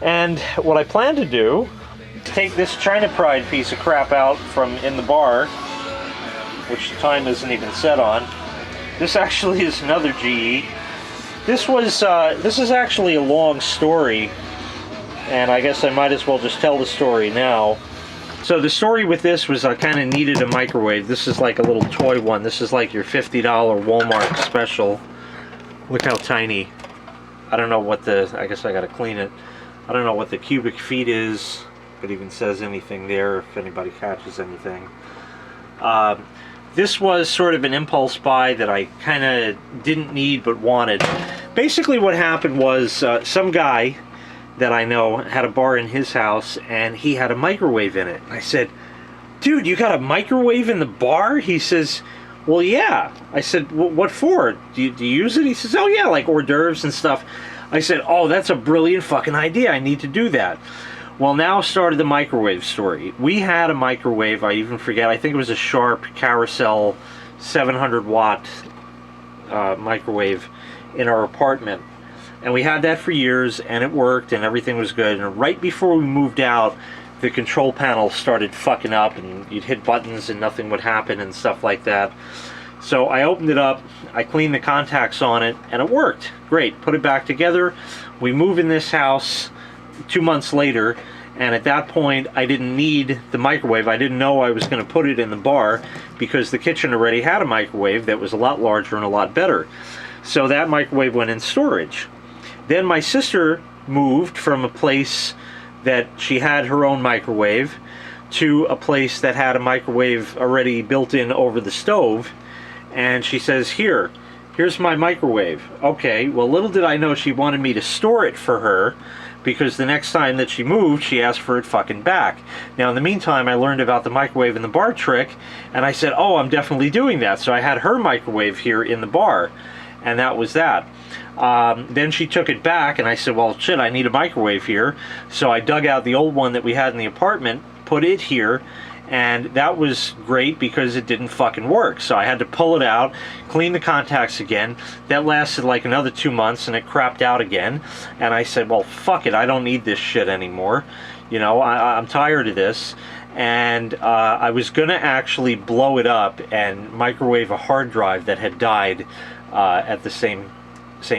And what I plan to do is take this China Pride piece of crap out from in the bar, which the time isn't even set on. This actually is another GE. This is actually a long story, and I guess I might as well just tell the story now. So the story with this was I kind of needed a microwave. This is like a little toy one. This is like your $50 Walmart special. Look how tiny. I don't know what I guess I gotta clean it. I don't know what the cubic feet is. If it even says anything there, if anybody catches anything. This was sort of an impulse buy that I kind of didn't need but wanted. Basically what happened was some guy that I know had a bar in his house and he had a microwave in it. I said, dude, you got a microwave in the bar? He says, well, yeah. I said, what for? Do you use it? He says, oh yeah, like hors d'oeuvres and stuff. I said, oh, that's a brilliant fucking idea. I need to do that. Well, now started the microwave story. We had a microwave, I even forget, I think it was a Sharp Carousel 700 watt microwave in our apartment. And we had that for years, and it worked, and everything was good. And right before we moved out, the control panel started fucking up, and you'd hit buttons and nothing would happen and stuff like that. So I opened it up, I cleaned the contacts on it, and it worked. Great, put it back together. We move in this house 2 months later, and at that point I didn't need the microwave. I didn't know I was going to put it in the bar because the kitchen already had a microwave that was a lot larger and a lot better. So that microwave went in storage. Then my sister moved from a place that she had her own microwave to a place that had a microwave already built in over the stove, and she says, here's my microwave. Okay, well, little did I know she wanted me to store it for her, because the next time that she moved, she asked for it fucking back. Now, in the meantime, I learned about the microwave in the bar trick, and I said, oh, I'm definitely doing that. So I had her microwave here in the bar, and that was that. Then she took it back, and I said, well, shit, I need a microwave here. So I dug out the old one that we had in the apartment, put it here, and that was great because it didn't fucking work. So I had to pull it out, clean the contacts again. That lasted like another 2 months, and it crapped out again. And I said, well, fuck it, I don't need this shit anymore. You know, I'm tired of this. And I was gonna actually blow it up and microwave a hard drive that had died at the same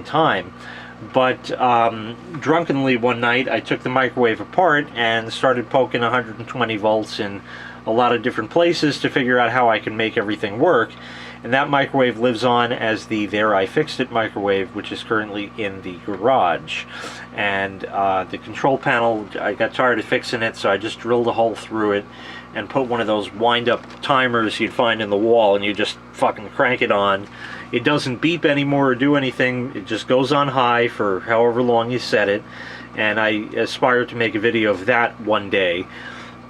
time. But drunkenly one night I took the microwave apart and started poking 120 volts in a lot of different places to figure out how I can make everything work. And that microwave lives on as the There I Fixed It microwave, which is currently in the garage. And the control panel, I got tired of fixing it, so I just drilled a hole through it and put one of those wind-up timers you'd find in the wall, and you just fucking crank it on. It doesn't beep anymore or do anything. It just goes on high for however long you set it. And I aspire to make a video of that one day.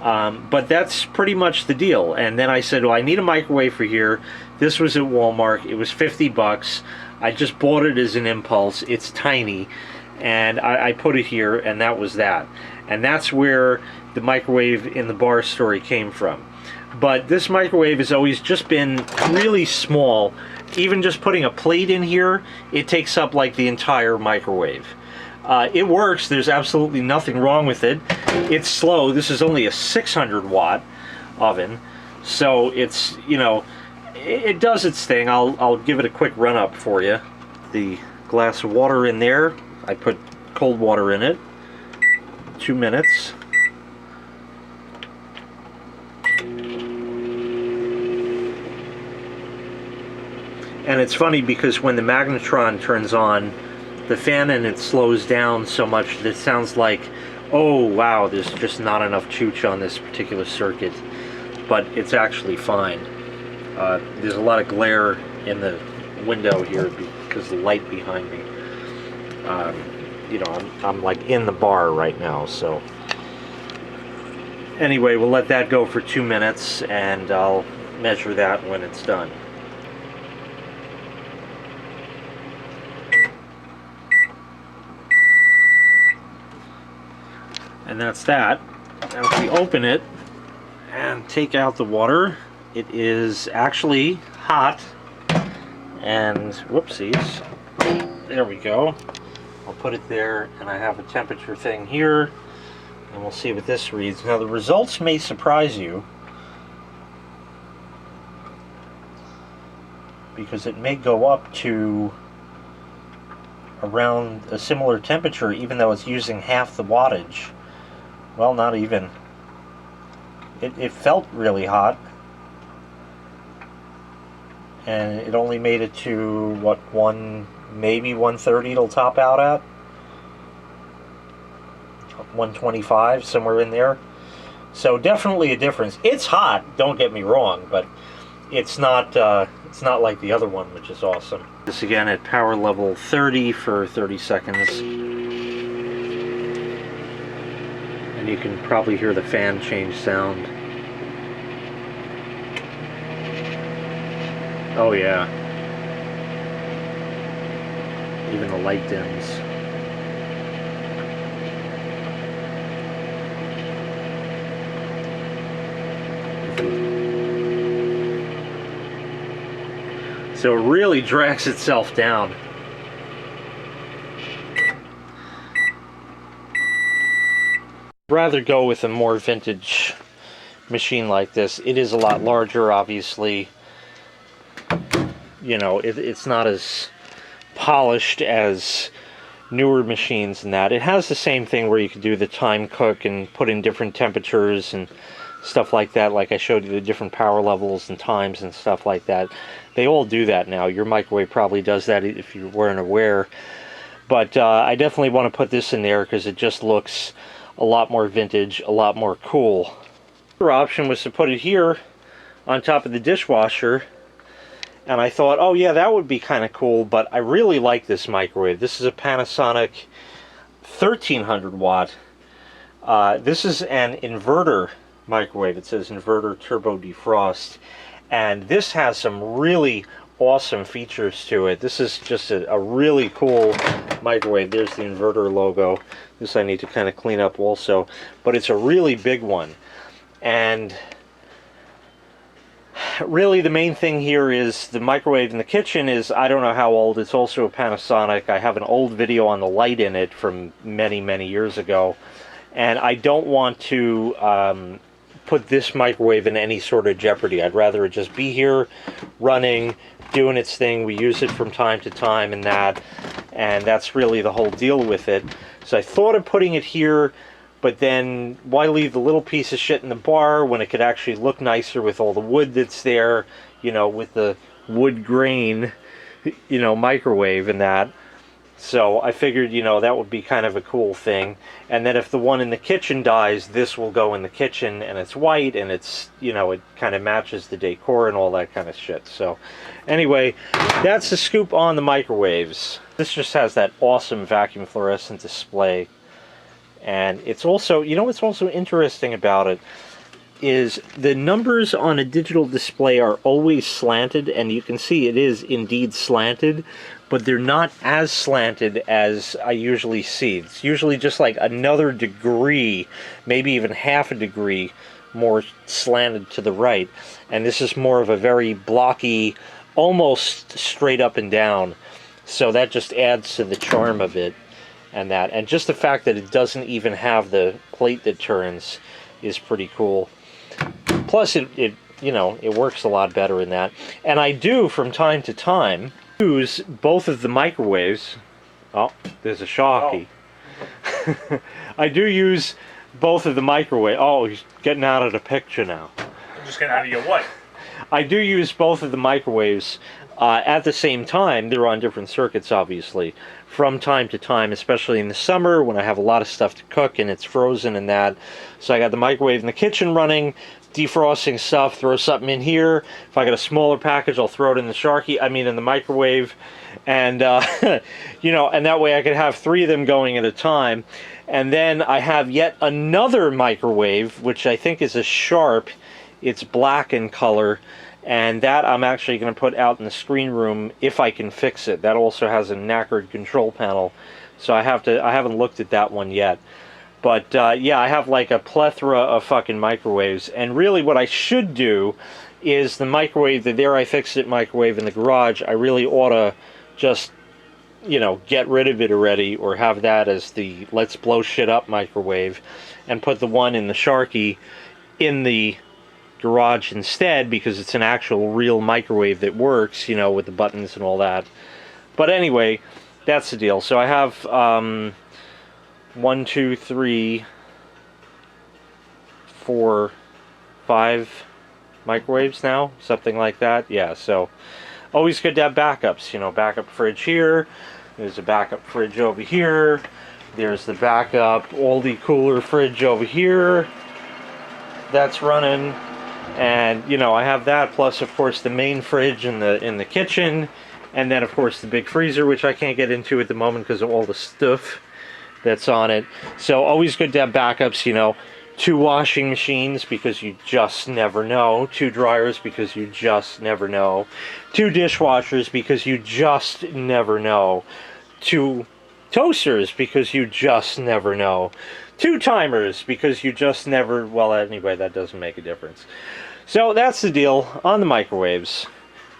But that's pretty much the deal. And then I said, well, I need a microwave for here. This was at Walmart. It was 50 bucks. I just bought it as an impulse. It's tiny. And I put it here, and that was that. And that's where the microwave in the bar story came from. But this microwave has always just been really small. Even just putting a plate in here, it takes up like the entire microwave. It works. There's absolutely nothing wrong with it. It's slow. This is only a 600 watt oven, so it's, you know, it does its thing. I'll give it a quick run up for you. The glass of water in there, I put cold water in it. 2 minutes. And it's funny because when the magnetron turns on, the fan in it slows down so much that it sounds like, oh wow, there's just not enough chooch on this particular circuit. But it's actually fine. There's a lot of glare in the window here because the light behind me. You know, I'm like in the bar right now, so. Anyway, we'll let that go for 2 minutes, and I'll measure that when it's done. And that's that. Now if we open it and take out the water, it is actually hot. And whoopsies. There we go. I'll put it there, and I have a temperature thing here, and we'll see what this reads. Now the results may surprise you, because it may go up to around a similar temperature even though it's using half the wattage. Well, not even. It felt really hot, and it only made it to what, maybe 130 it'll top out at, 125, somewhere in there. So definitely a difference. It's hot, don't get me wrong, but it's not like the other one, which is awesome. This again at power level 30 for 30 seconds. And you can probably hear the fan change sound. Oh yeah. Even the light dims. So it really drags itself down. I'd rather go with a more vintage machine like this. It is a lot larger, obviously. You know, it's not as polished as newer machines and that. It has the same thing where you can do the time cook and put in different temperatures and stuff like that. Like I showed you the different power levels and times and stuff like that. They all do that now. Your microwave probably does that if you weren't aware. But I definitely want to put this in there because it just looks a lot more vintage, a lot more cool. The other option was to put it here on top of the dishwasher. And I thought, oh yeah, that would be kind of cool, but I really like this microwave. This is a Panasonic 1300 watt. This is an inverter microwave. It says inverter turbo defrost. And this has some really awesome features to it. This is just a really cool microwave. There's the inverter logo. This I need to kind of clean up also. But it's a really big one. And really the main thing here is the microwave in the kitchen is, I don't know how old, it's also a Panasonic. I have an old video on the light in it from many years ago, and I don't want to put this microwave in any sort of jeopardy. I'd rather it just be here running, doing its thing. We use it from time to time and that's really the whole deal with it. So I thought of putting it here, but then why leave the little piece of shit in the bar when it could actually look nicer with all the wood that's there, you know, with the wood grain, you know, microwave and that. So I figured, you know, that would be kind of a cool thing. And then if the one in the kitchen dies, this will go in the kitchen, and it's white, and it's, you know, it kind of matches the decor and all that kind of shit. So anyway, that's the scoop on the microwaves. This just has that awesome vacuum fluorescent display. And it's also, you know what's also interesting about it is the numbers on a digital display are always slanted, and you can see it is indeed slanted, but they're not as slanted as I usually see. It's usually just like another degree, maybe even half a degree more slanted to the right. And this is more of a very blocky, almost straight up and down. So that just adds to the charm of it. And just the fact that it doesn't even have the plate that turns is pretty cool. Plus it you know, it works a lot better in that. And I do from time to time use both of the microwaves. Oh, there's a Sharky. Oh. I do use both of the microwave. Oh, he's getting out of the picture now. I'm just getting out of your what? I do use both of the microwaves at the same time. They're on different circuits, obviously. From time to time, especially in the summer when I have a lot of stuff to cook and it's frozen and that. So I got the microwave in the kitchen running, defrosting stuff, throw something in here. If I got a smaller package, I'll throw it in the microwave. And, you know, and that way I could have 3 of them going at a time. And then I have yet another microwave, which I think is a Sharp. It's black in color. And that I'm actually going to put out in the screen room if I can fix it. That also has a knackered control panel, so I haven't looked at that one yet. But yeah, I have like a plethora of fucking microwaves. And really what I should do is the microwave, the There I Fixed It microwave in the garage, I really ought to just you know, get rid of it already, or have that as the let's blow shit up microwave, and put the one in the Sharky in the garage instead, because it's an actual real microwave that works, you know, with the buttons and all that. But anyway, that's the deal. So I have 1, 2, 3, 4, 5 microwaves now, something like that. Yeah, so always good to have backups, you know, backup fridge here, there's a backup fridge over here, there's the backup oldie cooler fridge over here that's running, and you know, I have that, plus of course the main fridge in the kitchen, and then of course the big freezer, which I can't get into at the moment because of all the stuff that's on it. So always good to have backups, you know. 2 washing machines, because you just never know. 2 dryers, because you just never know. 2 dishwashers, because you just never know. 2 toasters, because you just never know. 2 timers, because you just never... Well, anyway, that doesn't make a difference. So that's the deal on the microwaves.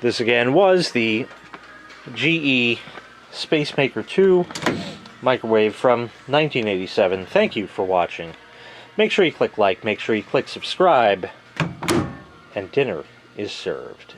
This again was the GE SpaceMaker 2 microwave from 1987. Thank you for watching. Make sure you click like, make sure you click subscribe, and dinner is served.